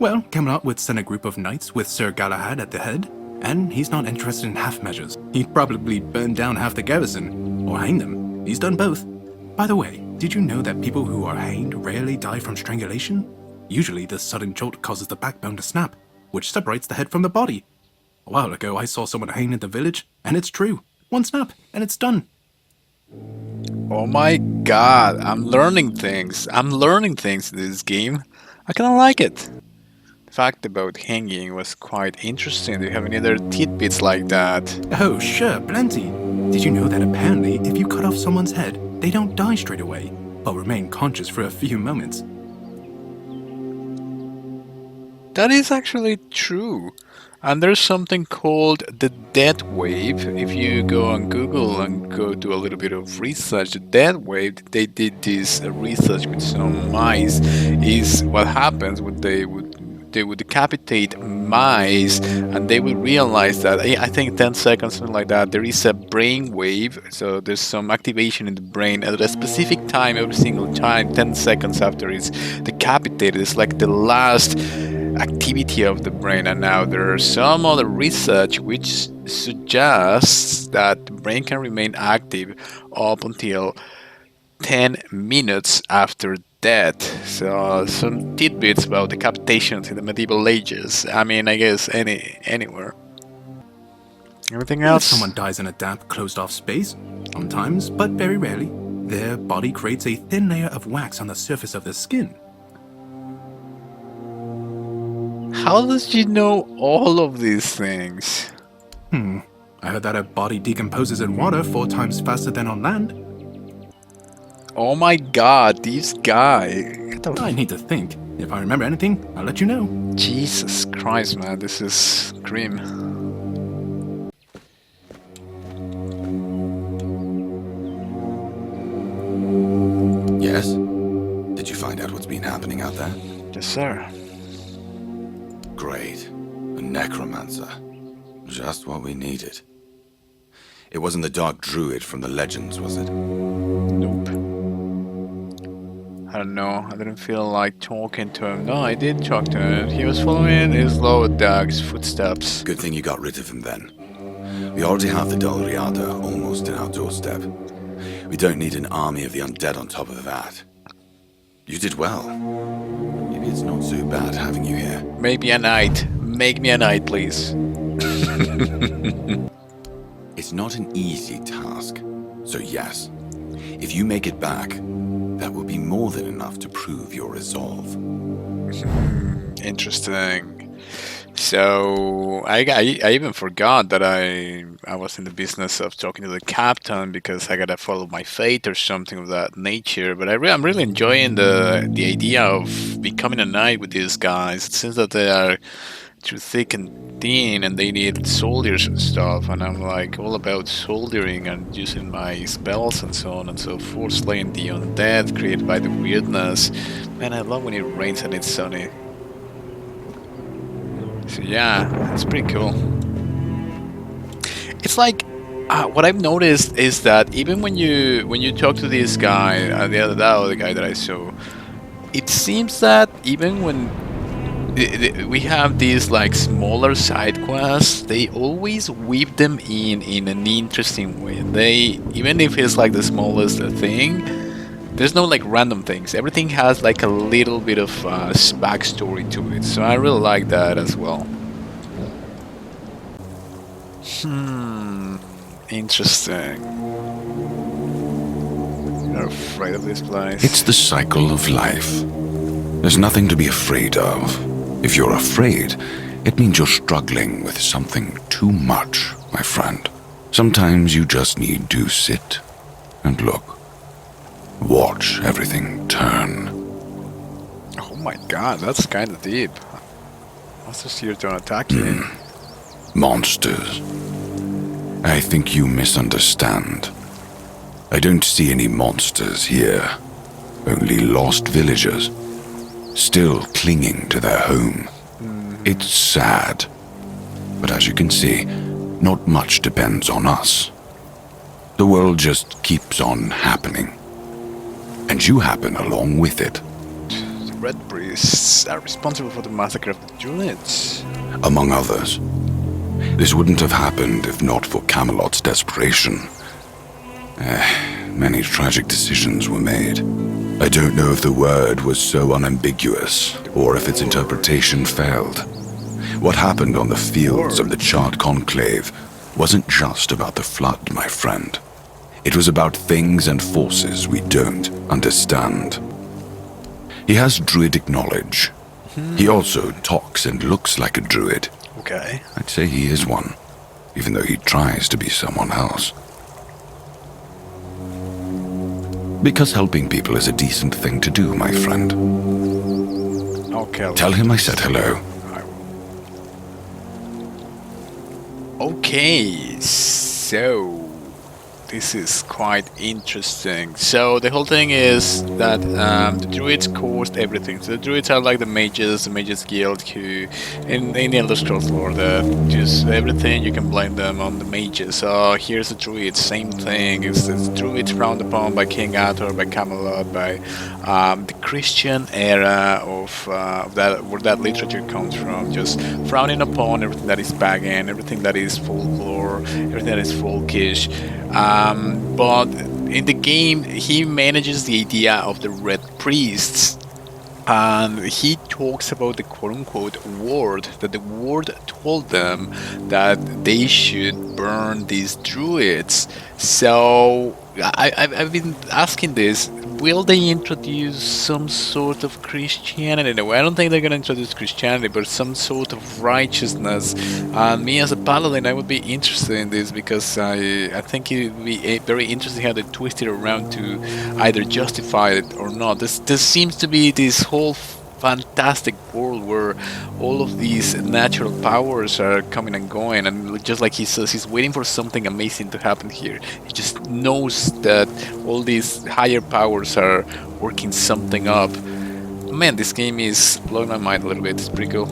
Well, Camelot sent a group of knights with Sir Galahad at the head, and he's not interested in half measures. He'd probably burn down half the garrison, or hang them. He's done both. By the way, did you know that people who are hanged rarely die from strangulation? Usually the sudden jolt causes the backbone to snap, which separates the head from the body. A while ago I saw someone hanged in the village, and it's true. One snap, and it's done. Oh my god, I'm learning things. I'm learning things in this game. I kinda like it. The fact about hanging was quite interesting. Do you have any other tidbits like that? Oh, sure, plenty. Did you know that apparently if you cut off someone's head, they don't die straight away, but remain conscious for a few moments? That is actually true. And there's something called the death wave. If you go on Google and go do a little bit of research, the death wave, they did this research with some mice, is what happens when they would decapitate mice, and they would realize that I think 10 seconds, something like that, there is a brain wave. So there's some activation in the brain at a specific time, every single time, 10 seconds after it's decapitated. It's like the last activity of the brain. And now there are some other research which suggests that the brain can remain active up until 10 minutes after death. So some tidbits about decapitations in the medieval ages. I mean, I guess anywhere. Anything If else? someone dies in a damp, closed-off space, sometimes, but very rarely, their body creates a thin layer of wax on the surface of the skin. How does she know all of these things? I heard that a body decomposes in water 4 times faster than on land. Oh my god, this guy. What the I need to think. If I remember anything, I'll let you know. Jesus Christ, man, this is grim. Yes? Did you find out what's been happening out there? Yes, sir. Great. A necromancer. Just what we needed. It wasn't the dark druid from the legends, was it? Nope. I don't know. I didn't feel like talking to him. No, I did talk to him. He was following his lower dog's footsteps. Good thing you got rid of him then. We already have the Dol Riada almost in our doorstep. We don't need an army of the undead on top of that. You did well. Maybe it's not so bad having you here. Maybe a knight. Make me a knight, please. It's not an easy task. So yes, if you make it back, that will be more than enough to prove your resolve. Interesting. So I even forgot that I was in the business of talking to the captain because I gotta follow my fate or something of that nature. But I'm really enjoying the idea of becoming a knight with these guys. It seems that they are too thick and thin and they need soldiers and stuff, and I'm like all about soldering and using my spells and so on and so forth, slaying the undead created by the weirdness. Man, I love when it rains and it's sunny. So yeah, it's pretty cool. It's like what I've noticed is that even when you talk to this guy, the other guy that I saw, it seems that even when we have these like smaller side quests, they always weave them in an interesting way. They, even if it's like the smallest thing, there's no like random things. Everything has like a little bit of backstory to it. So I really like that as well. Interesting. You're afraid of this place? It's the cycle of life. There's nothing to be afraid of. If you're afraid, it means you're struggling with something too much, my friend. Sometimes you just need to sit and look. Watch everything turn. Oh my god, that's kind of deep. Monsters here don't attack you. Monsters. I think you misunderstand. I don't see any monsters here. Only lost villagers. Still clinging to their home. It's sad. But as you can see, not much depends on us. The world just keeps on happening. And you happen along with it. Red Priests are responsible for the massacre of the Druids. Among others. This wouldn't have happened if not for Camelot's desperation. Many tragic decisions were made. I don't know if the word was so unambiguous, or if its interpretation failed. What happened on the fields of the Charred Conclave wasn't just about the flood, my friend. It was about things and forces we don't understand. He has druidic knowledge. He also talks and looks like a druid. Okay. I'd say he is one, even though he tries to be someone else. Because helping people is a decent thing to do, my friend. Okay. Tell him I said hello. Okay, so this is quite interesting. So the whole thing is that the druids caused everything. So the druids are like the mages guild, who in the Elder Scrolls lore, just everything you can blame them on the mages. So here's the druids, same thing. It's druids frowned upon by King Arthur, by Camelot, by the Christian era of that, where that literature comes from. Just frowning upon everything that is pagan, everything that is folklore, everything that is folkish. But in the game, he manages the idea of the Red Priests, and he talks about the quote-unquote word, that the word told them that they should burn these druids. So I've been asking this, will they introduce some sort of Christianity? No, I don't think they're going to introduce Christianity, but some sort of righteousness. And me as a paladin, I would be interested in this, because I think it would be very interesting how they twist it around to either justify it or not. This seems to be this whole fantastic world where all of these natural powers are coming and going, and just like he says, he's waiting for something amazing to happen here. He just knows that all these higher powers are working something up. Man, this game is blowing my mind a little bit. It's pretty cool.